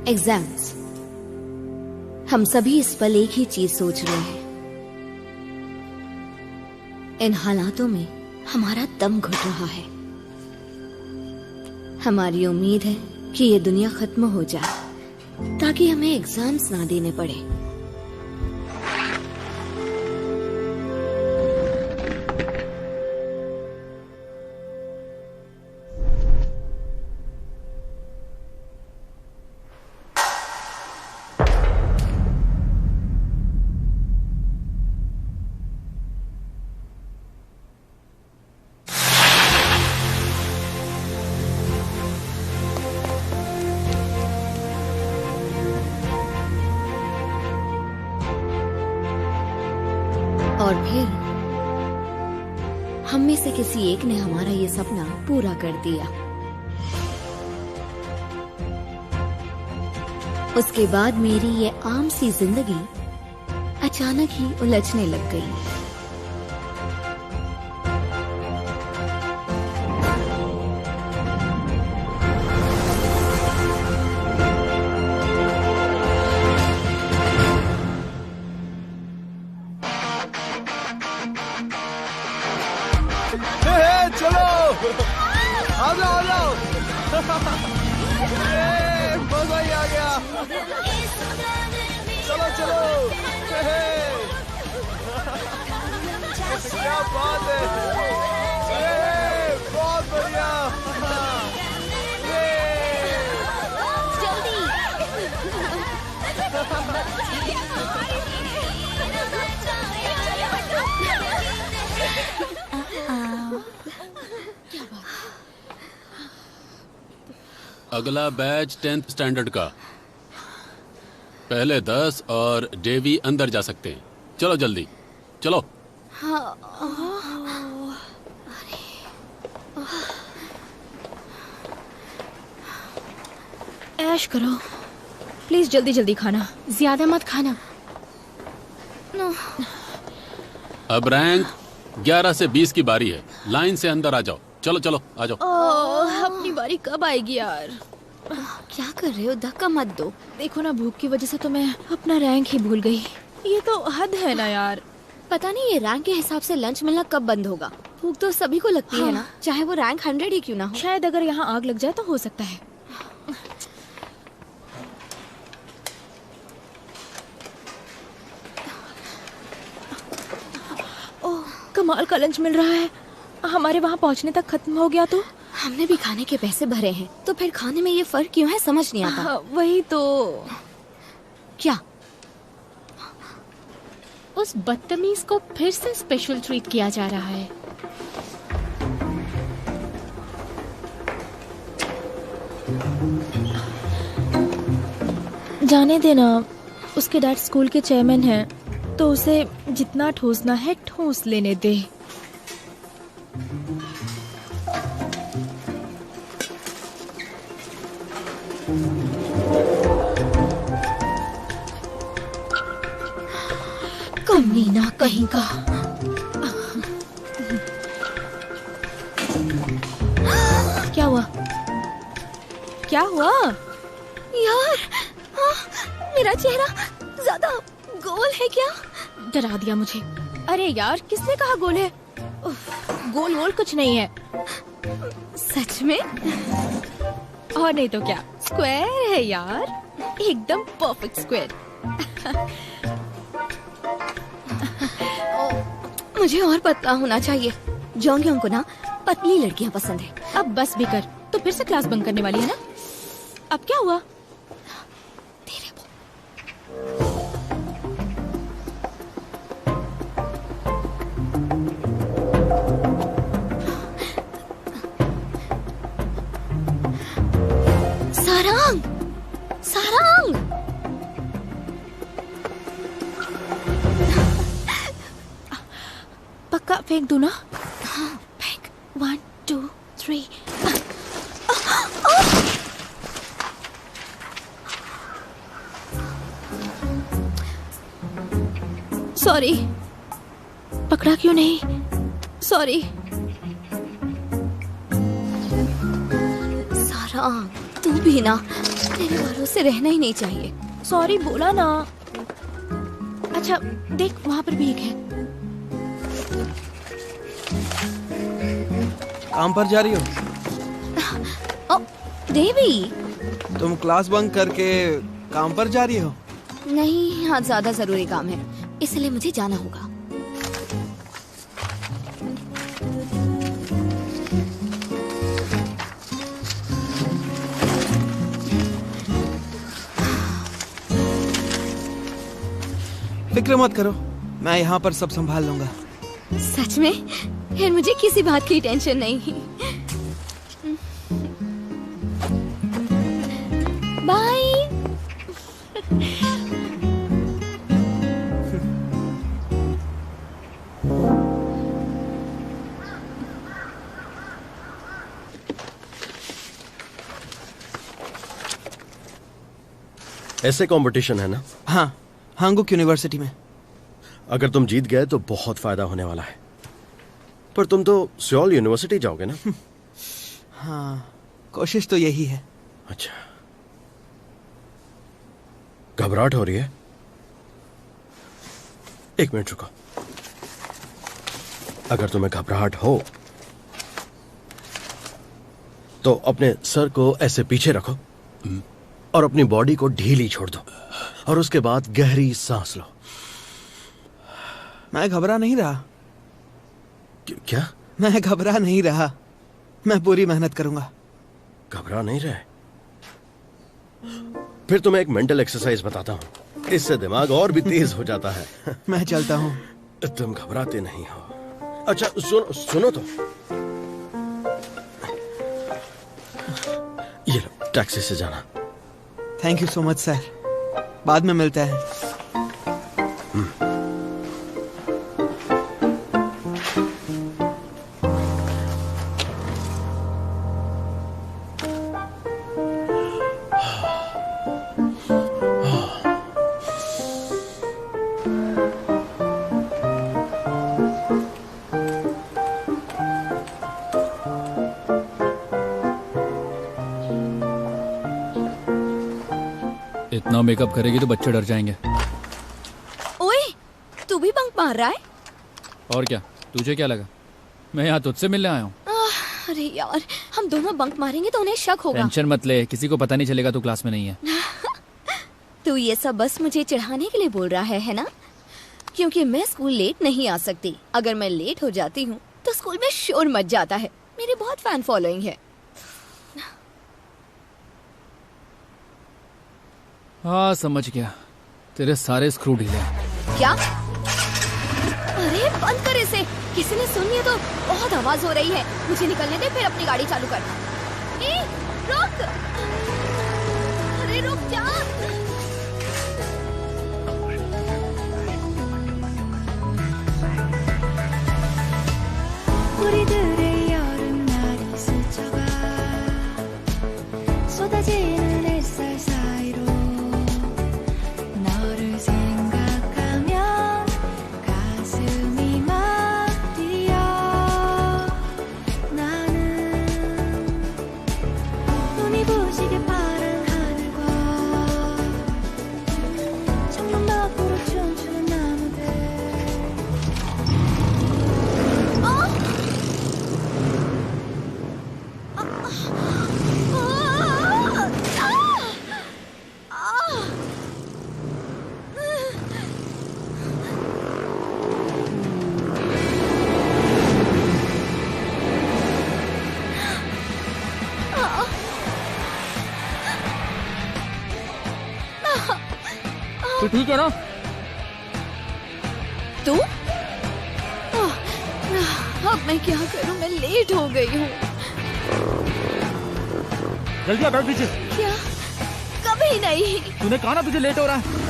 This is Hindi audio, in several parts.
एग्जाम्स। हम सभी इस पल एक ही चीज सोच रहे हैं। इन हालातों में हमारा दम घुट रहा है। हमारी उम्मीद है कि ये दुनिया खत्म हो जाए ताकि हमें एग्जाम्स ना देने पड़े। और फिर हम में से किसी एक ने हमारा ये सपना पूरा कर दिया। उसके बाद मेरी ये आम सी जिंदगी अचानक ही उलझने लग गई। चलो आ जाओ मजा ही आ गया। चलो चलो क्या बात है, बहुत बढ़िया। अगला बैच 10th स्टैंडर्ड का। पहले 10 और डेवी अंदर जा सकते हैं। चलो जल्दी चलो। ऐश करो प्लीज, जल्दी जल्दी खाना, ज्यादा मत खाना। अब रैंक 11 से 20 की बारी है। लाइन से अंदर आ जाओ। चलो चलो आ जाओ। अपनी बारी कब आएगी यार? क्या कर रहे हो? धक्का मत दो। देखो ना, भूख की वजह से तो मैं अपना रैंक ही भूल गई। ये तो हद है ना यार। पता नहीं ये रैंक के हिसाब से लंच मिलना कब बंद होगा। भूख तो सभी को लगती है ना, चाहे वो रैंक 100 ही क्यों ना हो। शायद अगर यहाँ आग लग जाए तो हो सकता है। ओह, कमाल का लंच मिल रहा है। हमारे वहाँ पहुँचने तक खत्म हो गया तो? हमने भी खाने के पैसे भरे हैं, तो फिर खाने में ये फर्क क्यों है समझ नहीं आता। वही तो। क्या उस बदतमीज को फिर से स्पेशल ट्रीट किया जा रहा है। जाने देना, उसके डैड स्कूल के चेयरमैन हैं, तो उसे जितना ठूसना है ठूस लेने दे। कमीना कहीं का। क्या हुआ? क्या हुआ यार मेरा चेहरा ज्यादा गोल है क्या? डरा दिया मुझे। अरे यार, किसने कहा गोल है? गोल वोल कुछ नहीं है। सच में? और नहीं तो क्या, स्क्वायर है यार, एकदम परफेक्ट स्क्वायर। मुझे और पतला होना चाहिए। जोंग्योंग को ना पतली लड़कियां पसंद है। अब बस भी कर, तो फिर से क्लास बंक करने वाली है ना? अब क्या हुआ? तेरे वो सारंग, सारंग। पक्का फेंक दूं ना? हाँ, फेंक। 1 2 3। सॉरी। पकड़ा क्यों नहीं? सॉरी। सारंग, तू भी ना तेरे भरोसे रहना ही नहीं चाहिए। सॉरी बोला ना। अच्छा देख, वहां पर भी एक है। काम पर जा रही हो? ओ, देवी। तुम क्लास बंक करके काम पर जा रही हो? नहीं, यहाँ ज्यादा जरूरी काम है, इसलिए मुझे जाना होगा। फिक्र मत करो, मैं यहाँ पर सब संभाल लूंगा। सच में? फिर मुझे किसी बात की टेंशन नहीं। बाय। ऐसे कंपटीशन है ना? हाँ, हांगुक यूनिवर्सिटी में। अगर तुम जीत गए तो बहुत फायदा होने वाला है। पर तुम तो सियोल यूनिवर्सिटी जाओगे ना? हाँ, कोशिश तो यही है। अच्छा, घबराहट हो रही है? एक मिनट रुको। अगर तुम्हें घबराहट हो तो अपने सर को ऐसे पीछे रखो और अपनी बॉडी को ढीली छोड़ दो और उसके बाद गहरी सांस लो। मैं घबरा नहीं रहा। क्या? मैं घबरा नहीं रहा, मैं पूरी मेहनत करूंगा। घबरा नहीं रहे? फिर तुम्हें एक मेंटल एक्सरसाइज बताता हूं, इससे दिमाग और भी तेज हो जाता है। मैं चलता हूं। तुम घबराते नहीं हो। अच्छा सुनो तो, ये लो, टैक्सी से जाना। Thank you so much sir, बाद में मिलते हैं। इतना मेकअप करेगी तो बच्चे डर जाएंगे। ओए, तू भी बंक मार रहा है? और क्या, तुझे क्या लगा मैं यहाँ तुझसे मिलने आया हूँ? अरे यार, हम दोनों बंक मारेंगे तो उन्हें शक होगा। टेंशन मत ले, किसी को पता नहीं चलेगा तू क्लास में नहीं है। तू ये सब बस मुझे चिढ़ाने के लिए बोल रहा है ना? क्योंकि मैं स्कूल लेट नहीं आ सकती। अगर मैं लेट हो जाती हूँ तो स्कूल में शोर मच जाता है। मेरी बहुत फैन फॉलोइंग है। हाँ समझ गया, तेरे सारे स्क्रू ढीले हैं। क्या? अरे बंद कर इसे, किसी ने सुन लिया तो बहुत आवाज हो रही है। मुझे निकलने दे, फिर अपनी गाड़ी चालू कर। ए, रुक! अरे रुक जा! 우리들의 여름날이 스쳐가 쏟아지는 햇살 사이로 너를 생각하면 가슴이 막 뛰어. 나는 눈이 부시게 파란 하늘과 창문 밖으로 춤추는 나무들. तू ठीक है ना? तू? अब मैं क्या करूं? मैं लेट हो गई हूँ। जल्दी आ, बैठ पीछे। क्या? कभी नहीं। तूने कहा ना तुझे लेट हो रहा है।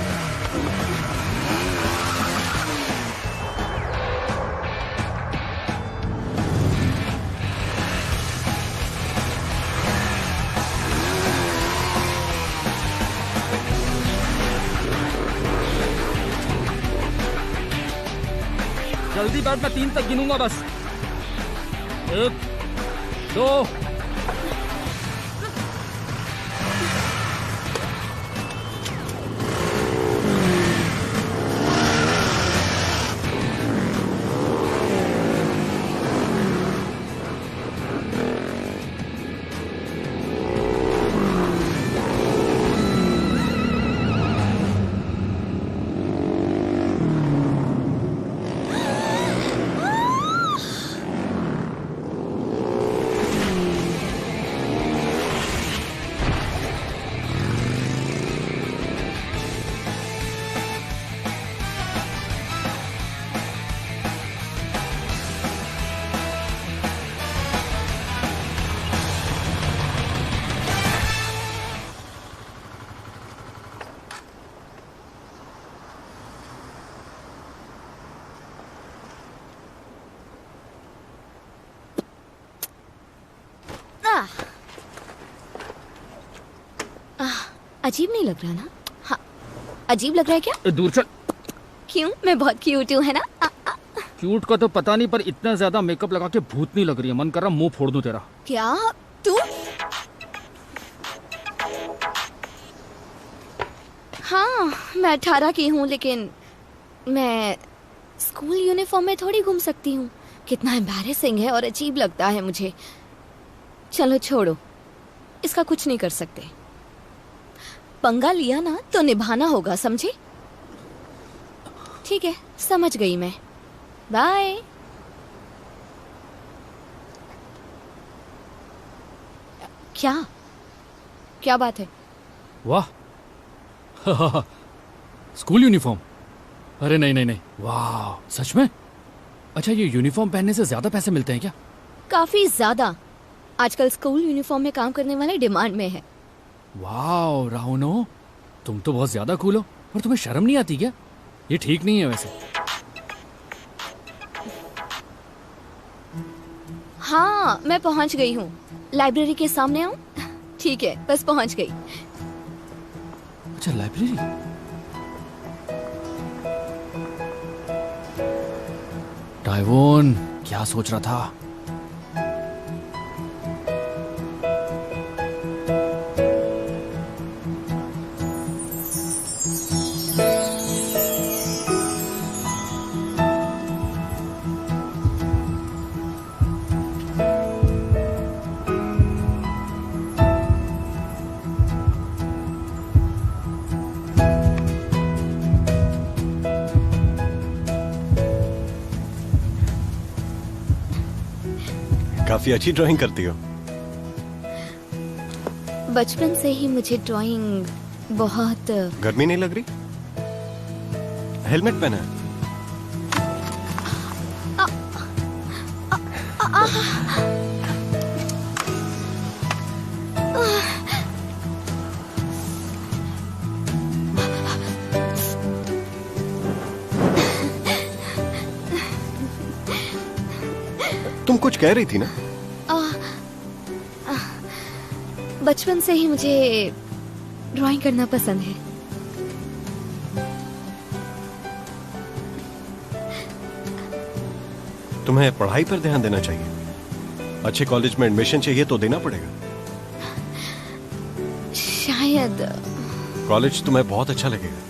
जल्दी बैठ, मैं 3 तक गिनूंगा बस। 1 2 अजीब नहीं लग रहा ना? हाँ, अजीब लग रहा है क्या? दूर चल। क्यों? मैं बहुत क्यूट हूँ, है ना? क्यूट का तो पता नहीं, पर इतना ज्यादा मेकअप लगा के भूतनी लग रही है। मन कर रहा मुंह फोड़ दूं तेरा। क्या? तू? हाँ, मैं 18 की हूँ, लेकिन मैं स्कूल यूनिफॉर्म में थोड़ी घूम सकती हूँ। कितना एम्बैरेसिंग है और अजीब लगता है मुझे। चलो छोड़ो, इसका कुछ नहीं कर सकते। पंगा लिया ना तो निभाना होगा, समझे? ठीक है, समझ गई मैं। बाय। क्या? क्या बात है? वाह स्कूल यूनिफॉर्म? अरे नहीं नहीं नहीं, वाह सच में? अच्छा, ये यूनिफॉर्म पहनने से ज्यादा पैसे मिलते हैं क्या? काफी ज्यादा। आजकल स्कूल यूनिफॉर्म में काम करने वाले डिमांड में है। वाह राहुनो, तुम तो बहुत ज्यादा कूल हो। और तुम्हें शर्म नहीं आती क्या? ये ठीक नहीं है वैसे। हाँ, मैं पहुंच गई हूँ। लाइब्रेरी के सामने आऊं? ठीक है, बस पहुंच गई। अच्छा, लाइब्रेरी। टाइवोन, क्या सोच रहा था? काफी अच्छी ड्राइंग करती हो। बचपन से ही मुझे ड्राइंग बहुत। गर्मी नहीं लग रही? हेलमेट पहना है? तुम कुछ कह रही थी ना? बचपन से ही मुझे ड्राइंग करना पसंद है। तुम्हें पढ़ाई पर ध्यान देना चाहिए। अच्छे कॉलेज में एडमिशन चाहिए तो देना पड़ेगा। शायद। कॉलेज तुम्हें बहुत अच्छा लगेगा।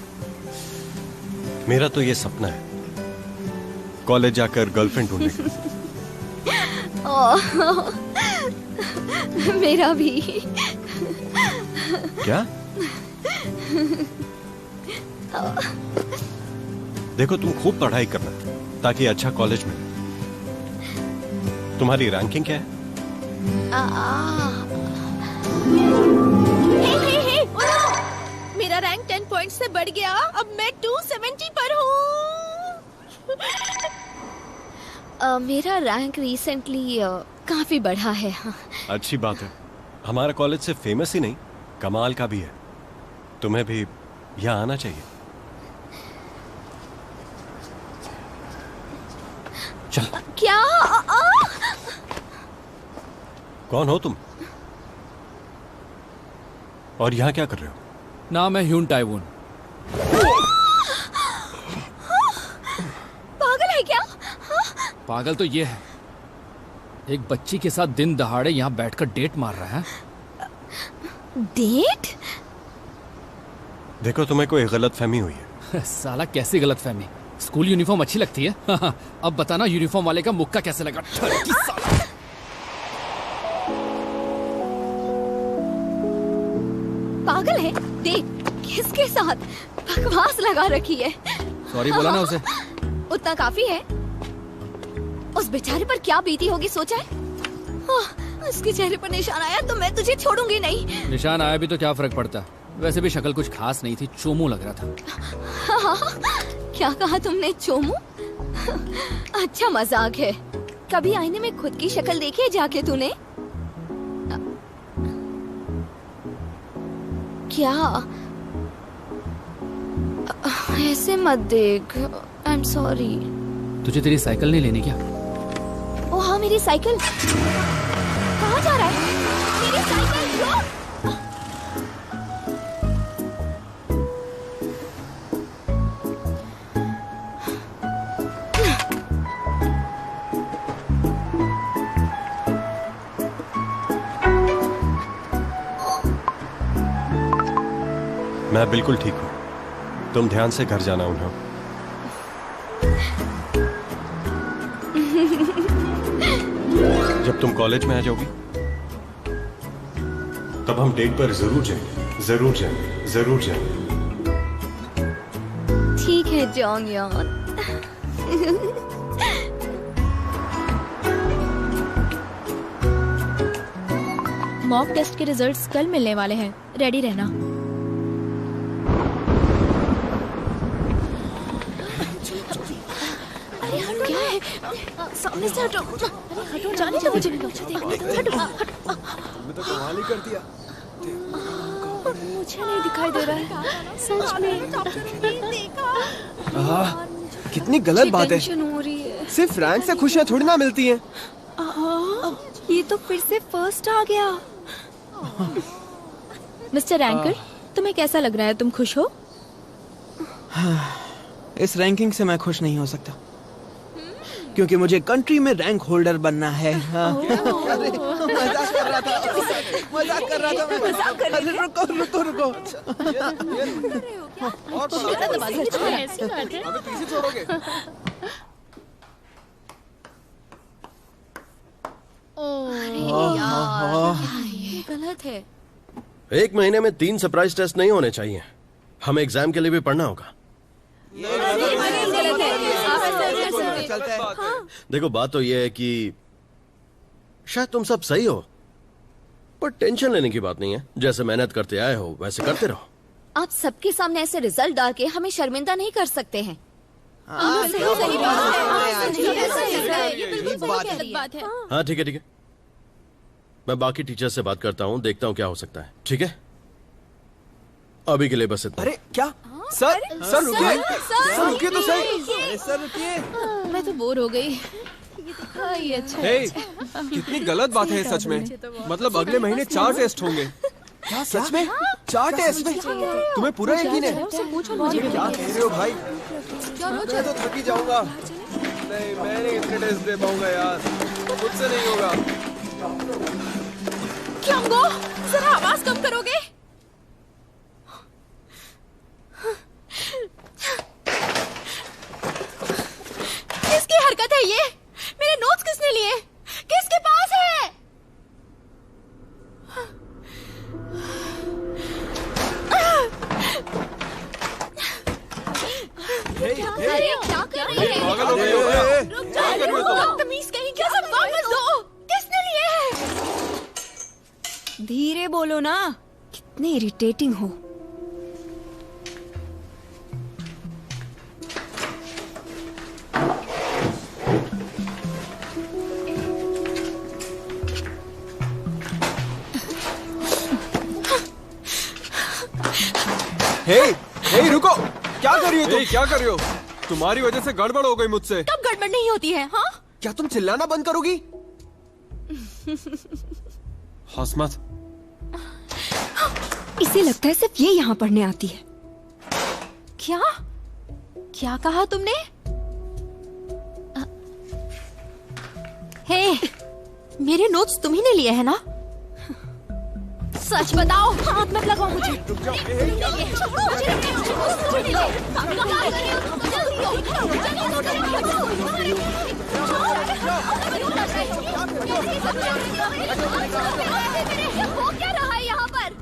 मेरा तो ये सपना है, कॉलेज जाकर गर्लफ्रेंड ढूंढने का। मेरा भी। क्या? देखो, तुम खूब पढ़ाई करना ताकि अच्छा कॉलेज मिले। तुम्हारी रैंकिंग क्या है? हे, उठो! मेरा रैंक 10 पॉइंट से बढ़ गया, अब मैं 270 पर हूँ। मेरा रैंक रिसेंटली काफी बढ़ा है। हाँ। अच्छी बात है। हमारा कॉलेज सिर्फ फेमस ही नहीं, कमाल का भी है। तुम्हें भी यहाँ आना चाहिए। चल। क्या? कौन हो तुम और यहाँ क्या कर रहे हो? नाम है ह्यून टाइवून। पागल है क्या? पागल तो ये है, एक बच्ची के साथ दिन दहाड़े यहाँ बैठकर डेट मार रहा है। डेट? देखो, तुम्हें कोई गलत फहमी हुई है। साला कैसी गलत फहमी? स्कूल यूनिफॉर्म अच्छी लगती है? अब बताना यूनिफॉर्म वाले का मुक्का कैसे लगा। ठरकी साला। पागल है? डेट किसके साथ? बकवास लगा रखी है। सॉरी बोला ना उसे। उतना काफी है। उस बेचारे पर क्या बीती होगी सोचा है? उसके चेहरे पर निशान आया तो मैं तुझे छोड़ूंगी नहीं। निशान आया भी तो क्या फर्क पड़ता, वैसे भी शक्ल कुछ खास नहीं थी, चोमू लग रहा था। क्या कहा तुमने? चोमू? अच्छा मजाक है। कभी आईने में खुद की शक्ल देखी है जाके तूने? क्या? ऐसे मत देख। I am sorry. तुझे तेरी साइकिल नहीं लेनी क्या? ओ हाँ, मेरी साइकिल। कहाँ जा रहा है? मेरी साइकिल रुक! मैं बिल्कुल ठीक हूँ। तुम ध्यान से घर जाना उन्हें। जब तुम कॉलेज में आ जाओगी तब हम डेट पर जरूर जाएंगे, जरूर जाएंगे, जरूर जाएंगे। ठीक है जॉन यार। मॉक टेस्ट के रिजल्ट्स कल मिलने वाले हैं, रेडी रहना। क्या है? सामने से हटो। हटो, जाने दो मुझे। हटो, कमाल ही कर दिया। मुझे नहीं दिखाई दे रहा है। सच में कितनी गलत बात है। टेंशन हो रही है। सिर्फ रैंक से खुशियाँ थोड़ी ना मिलती हैं। ये तो फिर से फर्स्ट आ गया। मिस्टर रैंकर, तुम्हें कैसा लग रहा है? तुम खुश हो? इस रैंकिंग से मैं खुश नहीं हो सकता, क्योंकि मुझे कंट्री में रैंक होल्डर बनना है। हाँ। अरे, मजाक कर रहा था मैं। अरे रुको। और ऐसी बात है। पीछे छोड़ोगे? ये गलत है। एक महीने में 3 सरप्राइज टेस्ट नहीं होने चाहिए। हमें एग्जाम के लिए भी पढ़ना होगा। चलता है। देखो, बात तो ये है कि शायद तुम सब सही हो, पर टेंशन लेने की बात नहीं है। जैसे मेहनत करते आए हो वैसे करते रहो। आप सबके सामने ऐसे रिजल्ट डाल के हमें शर्मिंदा नहीं कर सकते हैं। बात है। हाँ ठीक है। मैं बाकी टीचर से बात करता हूँ, देखता हूँ क्या हो सकता है। ठीक है, अभी के लिए बस इतना। अरे क्या? सर रुकिए। सर रुकिए तो सही। अरे सर रुकिए। मैं तो बोर हो गई। ये अच्छा है। हे, कितनी गलत बात है सच में। मतलब अगले महीने 4 टेस्ट होंगे। क्या सच में? 4 टेस्ट? तुम्हें पूरा यकीन है? क्या कह रहे हो भाई? मैं तो थक ही जाऊंगा। नहीं, मैं नहीं इतने टेस्ट दे पाऊंगा यार, मुझसे नहीं होगा। क्योंगो, जरा आवाज कम करोगे? किसकी हरकत है ये? मेरे नोट्स किसने लिए? किसके पास है? अरे क्या कर रही है? पागल हो गई हो क्या? रुक जाओ, बदतमीज कहीं का। सब वापस दो। किसने लिए है? धीरे बोलो ना, कितने इरिटेटिंग हो। हे हे रुको, क्या कर रही हो तुम? क्या कर रही हो? तुम्हारी वजह से गड़बड़ हो गई मुझसे। कब गड़बड़ नहीं होती है? हाँ, क्या तुम चिल्लाना बंद करोगी? हंस मत। इसे लगता है सिर्फ ये यहाँ पढ़ने आती है। क्या क्या कहा तुमने? हे, मेरे नोट्स तुम्ही ने लिए हैं ना? सच बताओ, हाथ मत लगाओ मुझे। हो क्या रहा है यहाँ पर?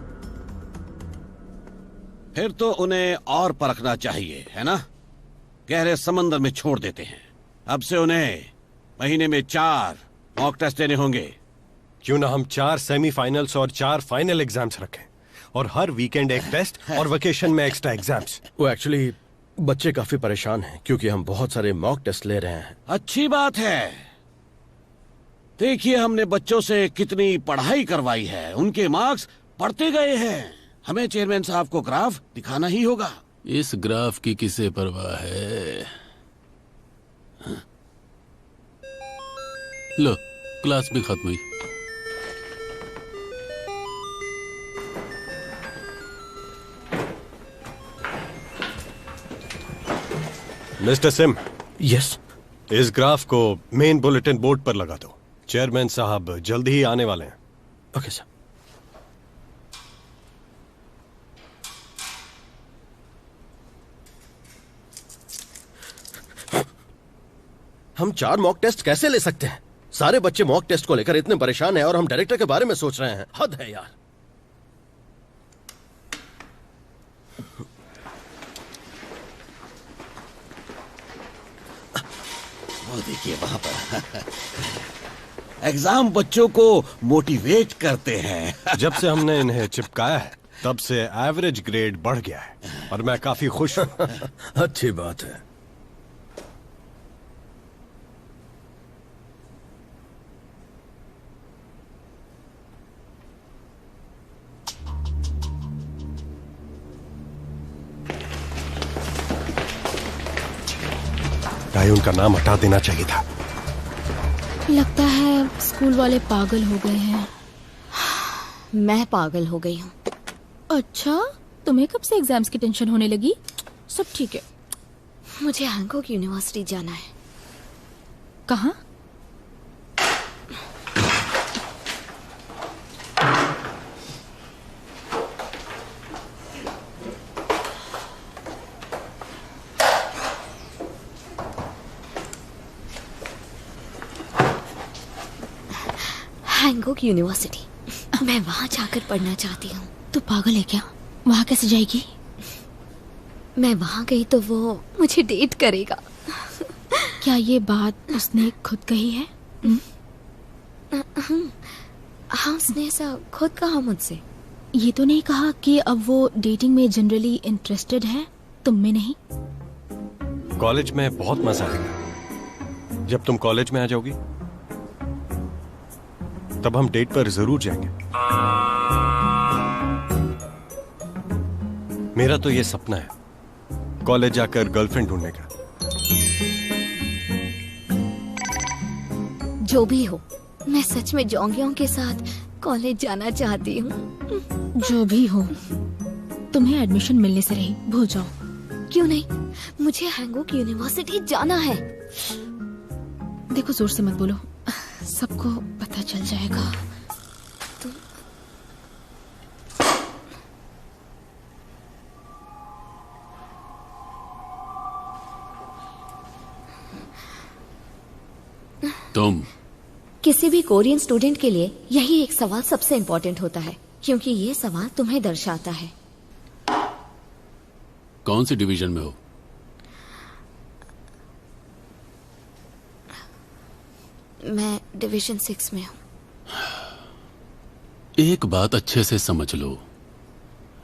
फिर तो उन्हें और परखना चाहिए, है ना? गहरे समंदर में छोड़ देते हैं। अब से उन्हें महीने में 4 मॉक टेस्ट देने होंगे। क्यों ना हम 4 सेमीफाइनल्स और 4 फाइनल एग्जाम्स रखें, और हर वीकेंड एक टेस्ट और वेकेशन में एक्स्ट्रा एग्जाम्स। वो एक्चुअली बच्चे काफी परेशान हैं क्योंकि हम बहुत सारे मॉक टेस्ट ले रहे हैं। अच्छी बात है। देखिए हमने बच्चों से कितनी पढ़ाई करवाई है, उनके मार्क्स बढ़ते गए हैं। हमें चेयरमैन साहब को ग्राफ दिखाना ही होगा। इस ग्राफ की किसे परवाह है? लो, क्लास भी खत्म हुई। Mister SIM. यस। इस ग्राफ को मेन बुलेटिन बोर्ड पर लगा दो। चेयरमैन साहब जल्द ही आने वाले हैं। Okay sir. हम 4 मॉक टेस्ट कैसे ले सकते हैं? सारे बच्चे मॉक टेस्ट को लेकर इतने परेशान हैं और हम डायरेक्टर के बारे में सोच रहे हैं। हद है यार। वो देखिए वहां पर एग्जाम बच्चों को मोटिवेट करते हैं। जब से हमने इन्हें चिपकाया है तब से एवरेज ग्रेड बढ़ गया है और मैं काफी खुश हूं। अच्छी बात है। भाई उनका नाम हटा देना चाहिए था। लगता है स्कूल वाले पागल हो गए हैं। मैं पागल हो गई हूँ। अच्छा, तुम्हें कब से एग्जाम्स की टेंशन होने लगी? सब ठीक है। मुझे हैंकॉक यूनिवर्सिटी जाना है। कहाँ? Hancock university. मैं वहाँ जाकर पढ़ना चाहती हूँ। तू पागल है क्या? वहाँ कैसे जाएगी? मैं वहाँ गई तो वो मुझे डेट करेगा। क्या ये बात उसने खुद कही है? हाँ, उसने ऐसा खुद कहा मुझसे। ये तो नहीं कहा कि अब वो डेटिंग में जनरली इंटरेस्टेड है, तुम में नहीं? कॉलेज में बहुत मजा आएगा। जब तुम कॉलेज में आ जाओगी तब हम डेट पर जरूर जाएंगे। मेरा तो ये सपना है, कॉलेज जाकर गर्लफ्रेंड ढूंढने का। जो भी हो, मैं सच में जोंगियों के साथ कॉलेज जाना चाहती हूँ। जो भी हो, तुम्हें एडमिशन मिलने से रही, भूल जाओ। क्यों नहीं? मुझे हैंकॉक यूनिवर्सिटी जाना है। देखो, जोर से मत बोलो, सबको पता चल जाएगा। तुम किसी भी कोरियन स्टूडेंट के लिए यही एक सवाल सबसे इम्पोर्टेंट होता है, क्योंकि ये सवाल तुम्हें दर्शाता है। कौन सी डिवीजन में हो? मैं डिवीजन 6 में हूँ। एक बात अच्छे से समझ लो,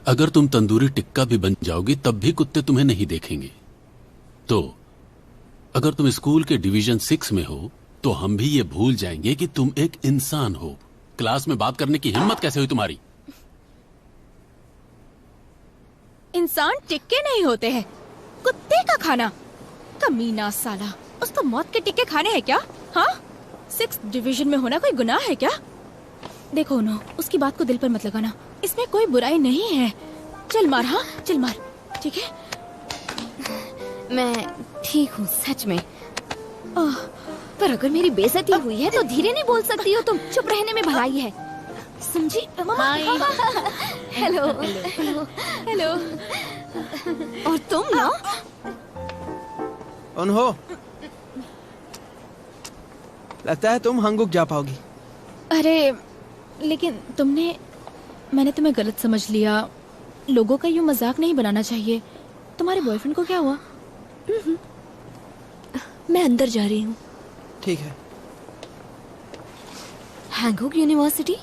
अगर तुम तंदूरी टिक्का भी बन जाओगी तब भी कुत्ते तुम्हें नहीं देखेंगे। तो अगर तुम स्कूल के डिवीजन 6 में हो तो हम भी ये भूल जाएंगे कि तुम एक इंसान हो। क्लास में बात करने की हिम्मत कैसे हुई तुम्हारी? इंसान टिक्के नहीं होते हैं, कुत्ते का खाना। कमीना साला, उसको मौत के टिक्के खाने हैं क्या? हाँ, 6th डिवीजन में होना कोई गुनाह है क्या? देखो उन्हों, उसकी बात को दिल पर मत लगाना, इसमें कोई बुराई नहीं है। चल मार, हाँ चल मार, ठीक है? मैं ठीक हूँ सच में। पर अगर मेरी बेइज्जती हुई है तो धीरे नहीं बोल सकती हो तुम। चुप रहने में भलाई है, समझी? मम्मा। Hello hello hello. और तुम ना उन्हो, लगता है तुम हंगुक जा पाओगी। अरे लेकिन मैंने तुम्हें गलत समझ लिया। लोगों का यूं मजाक नहीं बनाना चाहिए। तुम्हारे बॉयफ्रेंड को क्या हुआ? मैं अंदर जा रही हूँ। ठीक है। हैंगुक यूनिवर्सिटी?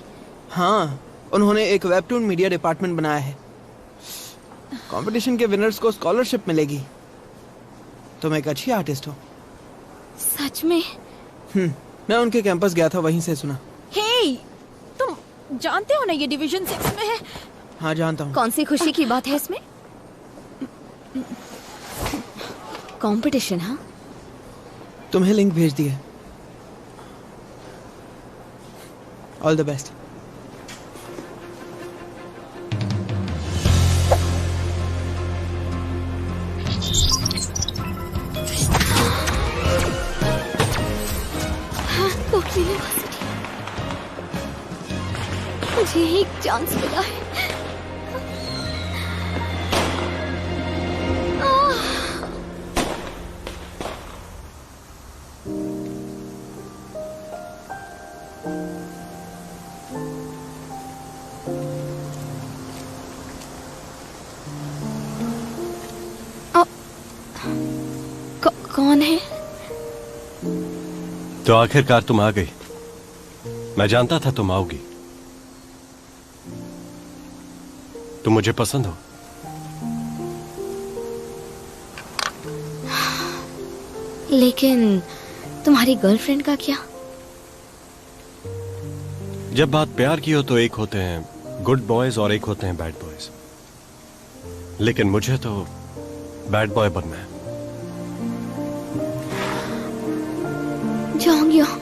हाँ, उन्होंने एक वेबटून मीडिया डिपार्टमेंट बनाया है। कंपटीशन के विनर्स को स्कॉलरशिप मिलेगी। तुम एक अच्छी आर्टिस्ट हो। सच में? मैं उनके कैंपस गया था, वहीं से सुना। हे, तुम जानते हो ना ये डिवीजन 6 में है? हाँ जानता हूँ। कौन सी खुशी की बात है इसमें? कंपटीशन? हाँ, तुम्हें लिंक भेज दिया। All the best. यूनिवर्सिटी, मुझे एक चांस मिला है। कौन है? तो आखिरकार तुम आ गई। मैं जानता था तुम आओगी। तुम मुझे पसंद हो। लेकिन तुम्हारी गर्लफ्रेंड का क्या? जब बात प्यार की हो तो एक होते हैं गुड बॉयज और एक होते हैं बैड बॉयज। लेकिन मुझे तो बैड बॉय बनना है। जोंग योंग,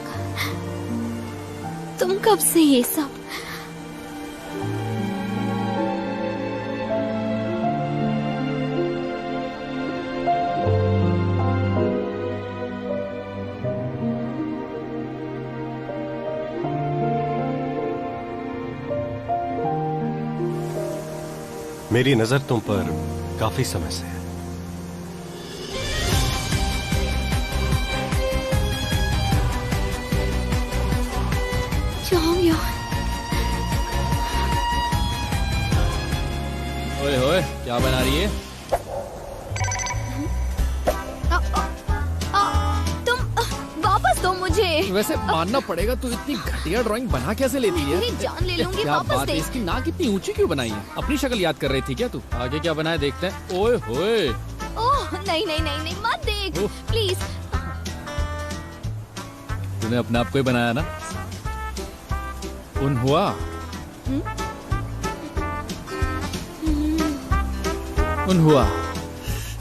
तुम कब से ये सब? मेरी नजर तुम पर काफी समय से है। ओए होए, क्या बना रही है? तुम वापस दो मुझे। वैसे मानना पड़ेगा, तू इतनी घटिया ड्राइंग बना कैसे लेती है? मेरी जान ले लूंगी, क्या वापस बात दे। है, इसकी नाक इतनी ऊंची क्यों बनाई है? अपनी शक्ल याद कर रही थी क्या तू? आगे क्या बनाया देखते हैं। ओए होए। ओह नहीं नहीं नहीं नहीं, मत देख प्लीज। तूने अपने आप को ही बनाया ना? उन्हुआ। उन्हुआ,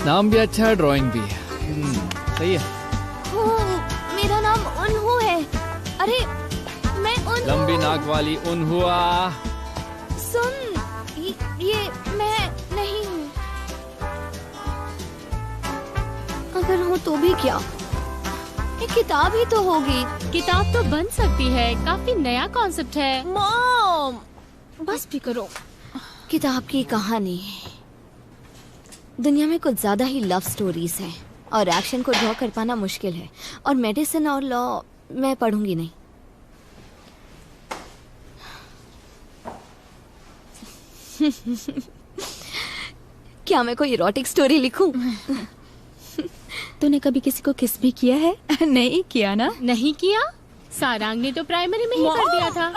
नाम भी अच्छा है, ड्राइंग भी है। सही है। मेरा नाम उन्हु है। अरे मैं उन्हु। लंबी नाक वाली उन्हुआ। सुन, ये मैं नहीं हूँ। अगर हूँ तो भी क्या, ये किताब ही तो होगी। किताब तो बन सकती है, काफी नया कॉन्सेप्ट है। मॉम, बस भी करो। किताब की कहानी। दुनिया में कुछ ज्यादा ही लव स्टोरीज हैं और एक्शन को ड्रॉ कर पाना मुश्किल है। और मेडिसिन और लॉ मैं पढ़ूंगी नहीं। क्या मैं कोई इरोटिक स्टोरी लिखूं? तूने कभी किसी को किस भी किया है? नहीं किया ना? नहीं किया। सारांग ने तो प्राइमरी में ही कर दिया था।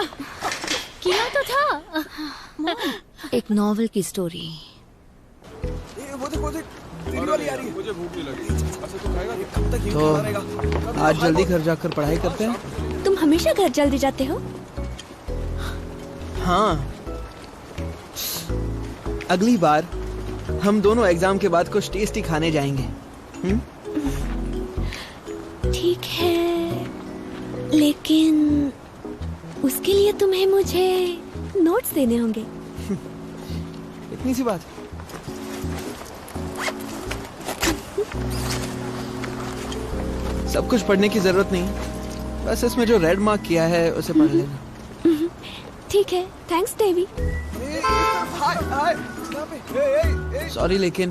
किया तो था। एक नॉवल की स्टोरी। वो देख तेरी वाली आ रही है। मुझे भूख नहीं लगी। अच्छा तू खाएगा? कब तक तो आज जल्दी घर जाकर पढ़ाई करते हैं। तुम हमेशा घर जल्दी जाते हो? हाँ, अगली बार हम दोनों एग्जाम के बाद कुछ टेस्टी खाने जाएंगे। ठीक है, लेकिन उसके लिए तुम्हें मुझे नोट्स देने होंगे। इतनी सी बात। सब कुछ पढ़ने की जरूरत नहीं, बस इसमें जो रेड मार्क किया है उसे पढ़ लेना। ठीक है, थैंक्स डेवी। सॉरी, लेकिन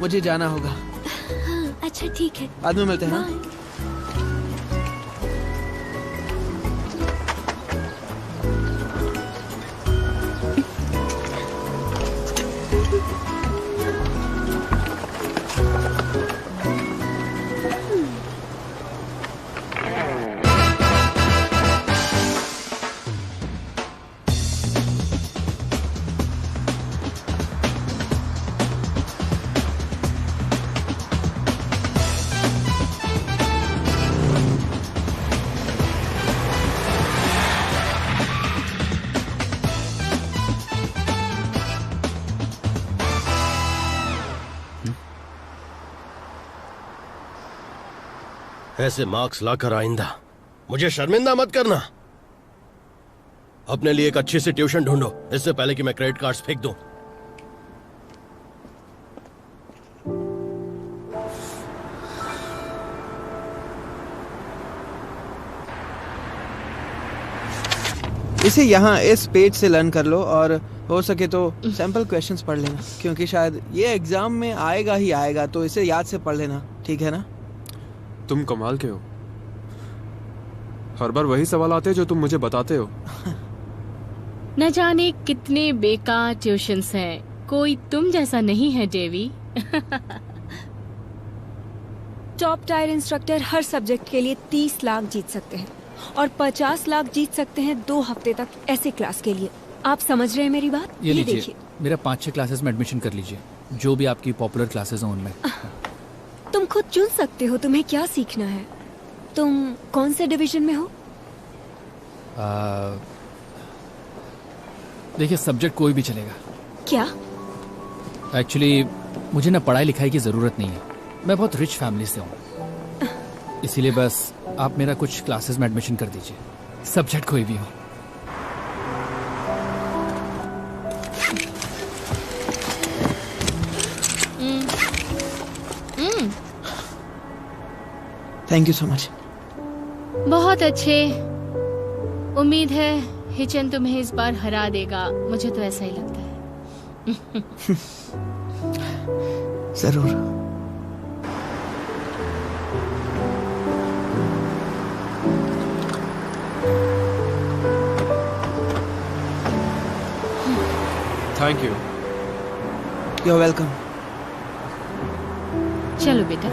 मुझे जाना होगा। हाँ, अच्छा ठीक है, बाद में मिलते हैं। बाय। ऐसे मार्क्स लाकर आइंदा मुझे शर्मिंदा मत करना। अपने लिए एक अच्छी सी ट्यूशन ढूंढो, इससे पहले कि मैं क्रेडिट कार्ड्स फेंक दूं। इसे यहाँ इस पेज से लर्न कर लो और हो सके तो सैंपल क्वेश्चंस पढ़ लेना, क्योंकि शायद ये एग्जाम में आएगा ही आएगा, तो इसे याद से पढ़ लेना, ठीक है ना? तुम कमाल के हो, हर बार वही सवाल आते हैं जो तुम मुझे बताते हो। न जाने कितने बेकार ट्यूशंस हैं, कोई तुम जैसा नहीं है डेवी। टॉप टायर इंस्ट्रक्टर हर सब्जेक्ट के लिए 30 लाख जीत सकते हैं और 50 लाख जीत सकते हैं 2 हफ्ते तक ऐसे क्लास के लिए। आप समझ रहे हैं मेरी बात? ये लीजिए, देखिए, मेरा 5-6 क्लासेस में एडमिशन कर लीजिए, जो भी आपकी पॉपुलर क्लासेस हो उनमें। तुम खुद चुन सकते हो तुम्हें क्या सीखना है। तुम कौन से डिवीजन में हो? देखिए, सब्जेक्ट कोई भी चलेगा। क्या? एक्चुअली मुझे ना पढ़ाई लिखाई की ज़रूरत नहीं है, मैं बहुत रिच फैमिली से हूँ, इसीलिए बस आप मेरा कुछ क्लासेस में एडमिशन कर दीजिए, सब्जेक्ट कोई भी हो। Thank you so much. बहुत अच्छे। उम्मीद है हिचन तुम्हें इस बार हरा देगा, मुझे तो ऐसा ही लगता है। जरूर। Thank you. You are welcome. चलो बेटा।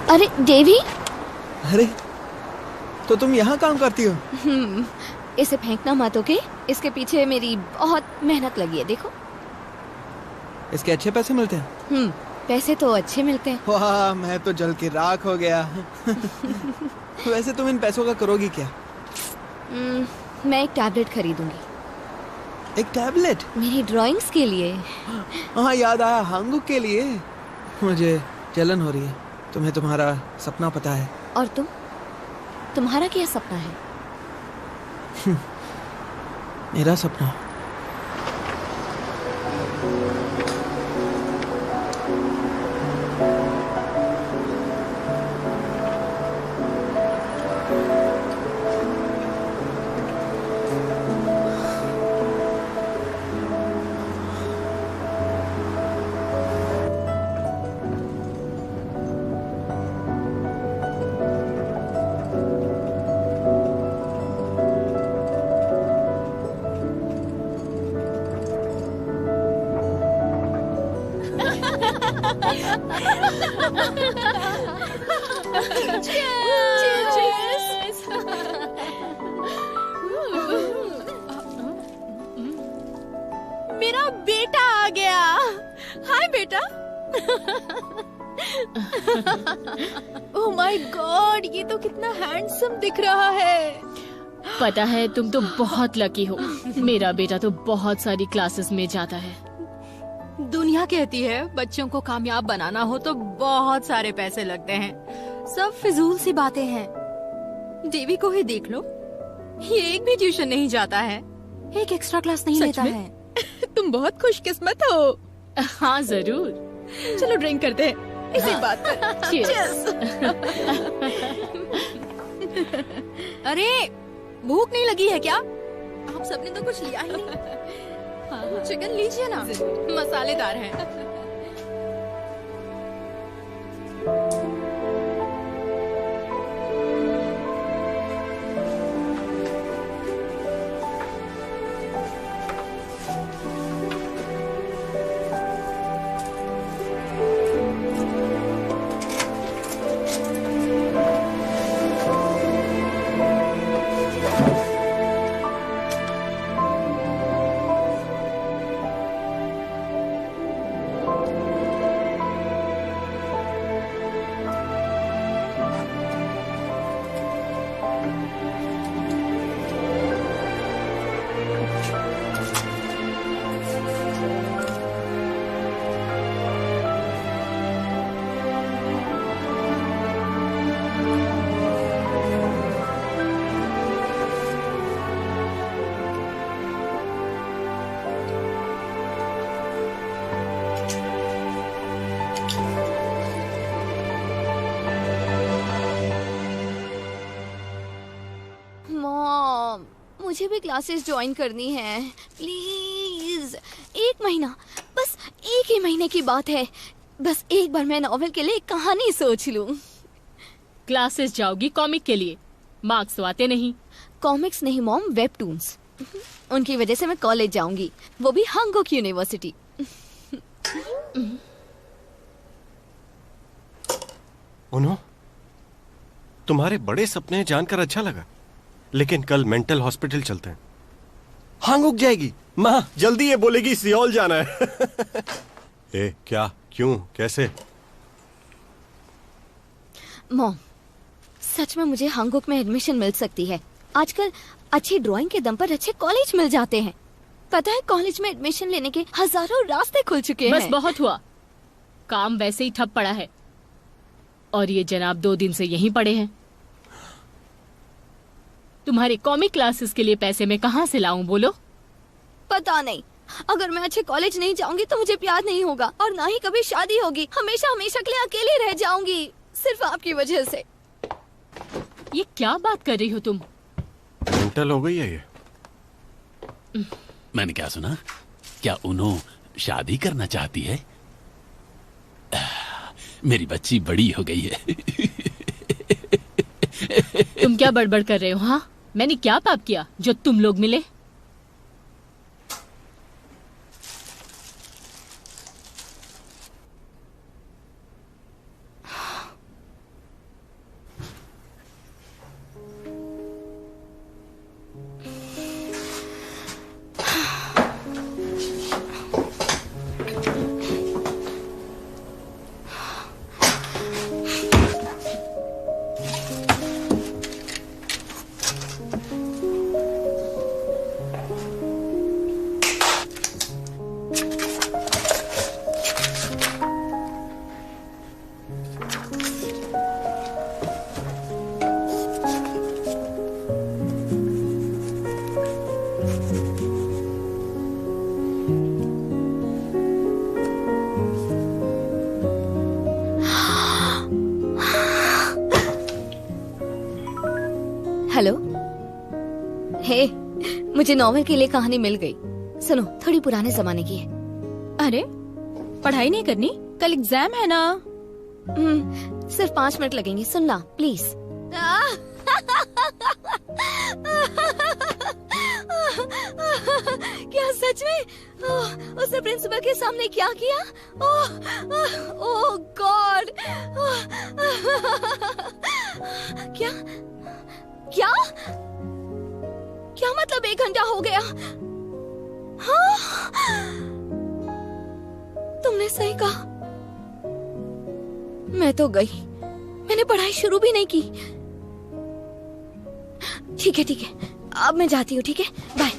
अरे देवी, अरे तो तुम यहाँ काम करती हो? इसे फेंकना मत, ओके? इसके पीछे मेरी बहुत मेहनत लगी है, देखो। इसके अच्छे पैसे मिलते हैं? पैसे तो अच्छे मिलते हैं। वाह, मैं तो जल के राख हो गया। वैसे तुम इन पैसों का करोगी क्या? मैं एक टैबलेट खरीदूंगी। एक टैबलेट? मेरी ड्राइंग्स के लिए। हाँ, याद आया, हांगुक के लिए। मुझे जलन हो रही है। तुम्हें तुम्हारा सपना पता है? और तुम्हारा क्या सपना है? मेरा सपना बेटा। ओह माय गॉड, ये तो कितना हैंडसम दिख रहा है। पता है तुम तो बहुत लकी हो। मेरा बेटा तो बहुत सारी क्लासेस में जाता है। दुनिया कहती है बच्चों को कामयाब बनाना हो तो बहुत सारे पैसे लगते हैं। सब फिजूल सी बातें हैं। देवी को ही देख लो, ये एक भी ट्यूशन नहीं जाता है, एक एक्स्ट्रा क्लास नहीं लेता है। तुम बहुत खुशकिस्मत हो। हाँ जरूर। चलो ड्रिंक करते हैं इसी बात पर। Cheers। अरे भूख नहीं लगी है क्या? आप सबने तो कुछ लिया ही नहीं। चिकन लीजिए ना, मसालेदार है। मॉम, मुझे भी क्लासेस ज्वाइन करनी है प्लीज। एक महीना, बस एक ही महीने की बात है। बस एक बार मैं नॉवेल के लिए एक कहानी सोच लूं। क्लासेस जाओगी कॉमिक के लिए, मार्क्स तो आते नहीं। कॉमिक्स नहीं मॉम, वेबटून्स। उनकी वजह से मैं कॉलेज जाऊंगी, वो भी हांगोक यूनिवर्सिटी। उन्हों, तुम्हारे बड़े सपने जानकर अच्छा लगा, लेकिन कल मेंटल हॉस्पिटल चलते हैं। हांगुक जाएगी माँ, जल्दी ये बोलेगी सियोल जाना है। ए क्या, क्यों, कैसे? मॉम, सच में मुझे हांगुक में एडमिशन मिल सकती है। आजकल अच्छी ड्राइंग के दम पर अच्छे कॉलेज मिल जाते हैं। पता है कॉलेज में एडमिशन लेने के हजारों रास्ते खुल चुके हैं। बस बहुत हुआ, काम वैसे ही ठप पड़ा है और ये जनाब 2 दिन से यहीं पड़े हैं। तुम्हारे कॉमिक क्लासेस के लिए पैसे मैं कहाँ से लाऊं बोलो? पता नहीं, अगर मैं अच्छे कॉलेज नहीं जाऊंगी तो मुझे प्यार नहीं होगा और ना ही कभी शादी होगी। हमेशा हमेशा के लिए अकेली रह जाऊंगी, सिर्फ आपकी वजह से। ये क्या बात कर रही हो तुम? मेंटल हो गई है ये। मैंने क्या सुना? क्या उन्हों शादी करना चाहती है? मेरी बच्ची बड़ी हो गई है। तुम क्या बड़बड़ कर रहे हो? हाँ, मैंने क्या पाप किया जो तुम लोग मिले? हेलो, हे, मुझे नॉवेल के लिए कहानी मिल गई। सुनो, थोड़ी पुराने जमाने की है। अरे, पढ़ाई नहीं करनी? कल एग्जाम है ना। सिर्फ 5 मिनट लगेंगे, सुनना प्लीज। क्या सच में? उसने प्रिंसिपल के सामने क्या किया? ओह गॉड! क्या क्या क्या मतलब 1 घंटा हो गया? हाँ? तुमने तुमने सही कहा, मैं तो गई, मैंने पढ़ाई शुरू भी नहीं की। ठीक है, अब मैं जाती हूँ। ठीक है, बाय।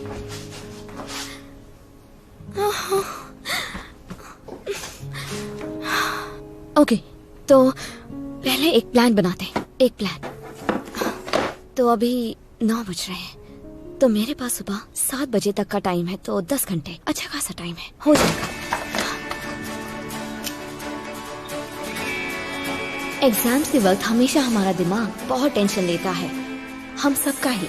ओके, तो पहले एक प्लान बनाते हैं। एक प्लान। तो अभी 9 बज रहे हैं, तो मेरे पास सुबह 7 बजे तक का टाइम है, तो 10 घंटे अच्छा खासा टाइम है, हो जाएगा। एग्जाम्स के वक्त हमेशा हमारा दिमाग बहुत टेंशन लेता है, हम सबका ही।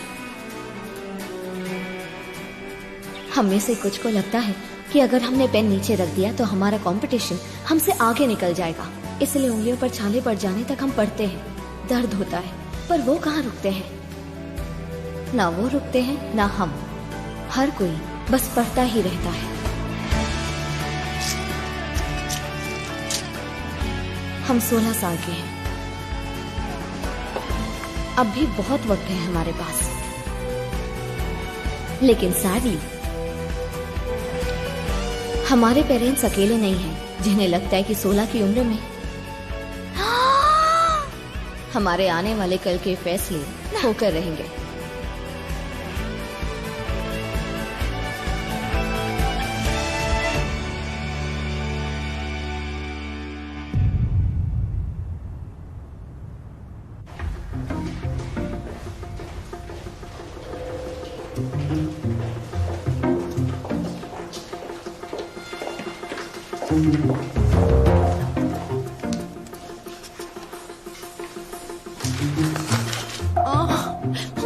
हम में से कुछ को लगता है कि अगर हमने पेन नीचे रख दिया तो हमारा कंपटीशन हमसे आगे निकल जाएगा, इसलिए उंगलियों पर छाले पड़ जाने तक हम पढ़ते हैं। दर्द होता है, पर वो कहाँ रुकते हैं? ना वो रुकते हैं ना हम। हर कोई बस पढ़ता ही रहता है। हम 16 साल के हैं, अब भी बहुत वक्त है हमारे पास, लेकिन सैडली हमारे पेरेंट्स अकेले नहीं हैं जिन्हें लगता है कि 16 की उम्र में हमारे आने वाले कल के फैसले होकर रहेंगे।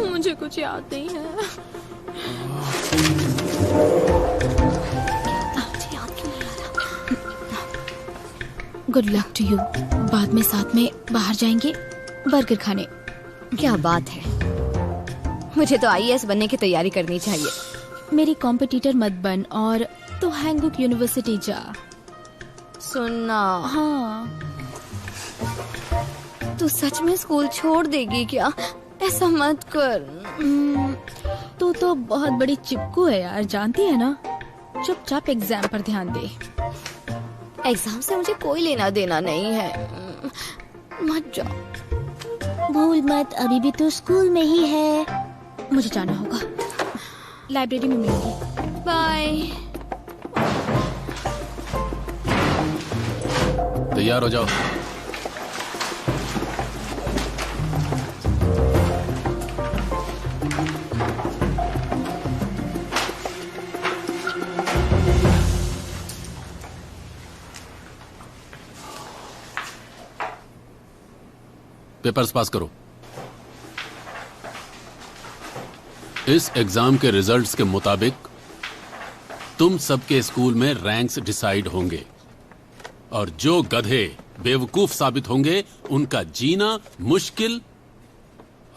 मुझे कुछ याद नहीं है। Good luck to you. बाद में साथ में बाहर जाएंगे बर्गर खाने। क्या बात है, मुझे तो IAS बनने की तैयारी करनी चाहिए। मेरी कॉम्पिटिटर मत बन और तो हैंगुक यूनिवर्सिटी जा। सुनना, हाँ, तू सच में स्कूल छोड़ देगी क्या? ऐसा मत कर। तू तो बहुत बड़ी चिपकू है यार, जानती है ना। चुपचाप एग्जाम पर ध्यान दे। एग्जाम से मुझे कोई लेना देना नहीं है, मत जाओ। भूल मत, अभी भी तो स्कूल में ही है। मुझे जाना होगा, लाइब्रेरी में मिलूंगी। बाय। तैयार हो जाओ। पेपर्स पास करो। इस एग्जाम के रिजल्ट्स के मुताबिक तुम सबके स्कूल में रैंक्स डिसाइड होंगे, और जो गधे बेवकूफ साबित होंगे उनका जीना मुश्किल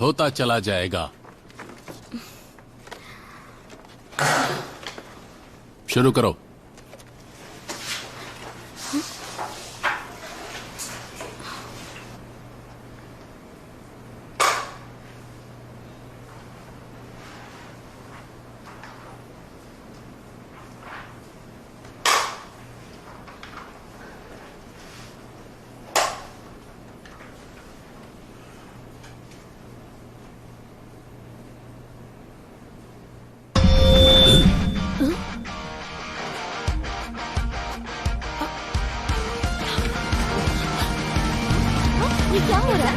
होता चला जाएगा। शुरू करो। ये क्या हो रहा है?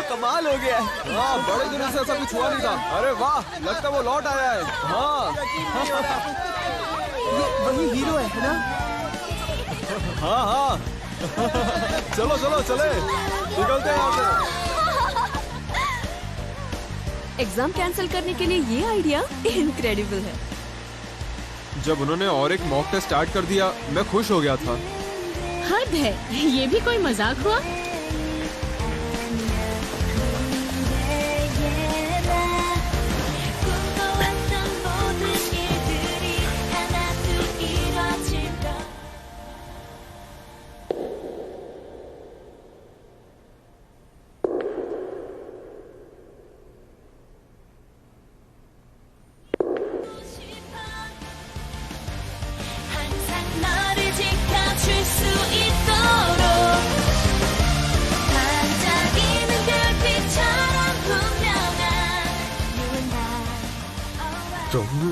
कमाल हो गया है। हाँ, बड़े दिनों से ऐसा कुछ हुआ नहीं था। अरे वाह, लगता वो लौट आया है। हाँ, वही हीरो है ना? हाँ हाँ। चलो चलो चले, निकलते हैं यहाँ से। एग्जाम कैंसिल करने के लिए ये आइडिया इनक्रेडिबल है। जब उन्होंने और एक मॉक टेस्ट स्टार्ट कर दिया, मैं खुश हो गया था। हद है, ये भी कोई मजाक हुआ?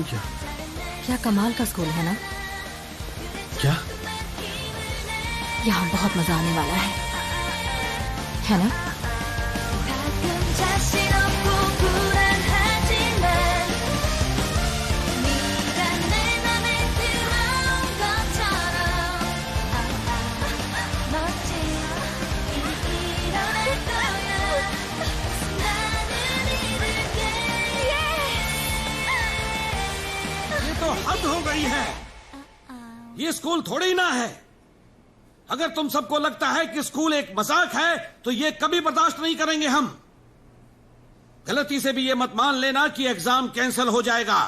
क्या कमाल का स्कूल है ना? क्या? यहाँ बहुत मजा आने वाला है ना? 가끔 자신 없고 불안하지만 네가 내 맘에 들어온 것처럼 멋진 일어날 거야. 나는 이룰게. ये तो हद हो गई है। ये स्कूल थोड़ी ना है। अगर तुम सबको लगता है कि स्कूल एक मजाक है तो ये कभी बर्दाश्त नहीं करेंगे हम। गलती से भी ये मत मान लेना कि एग्जाम कैंसिल हो जाएगा।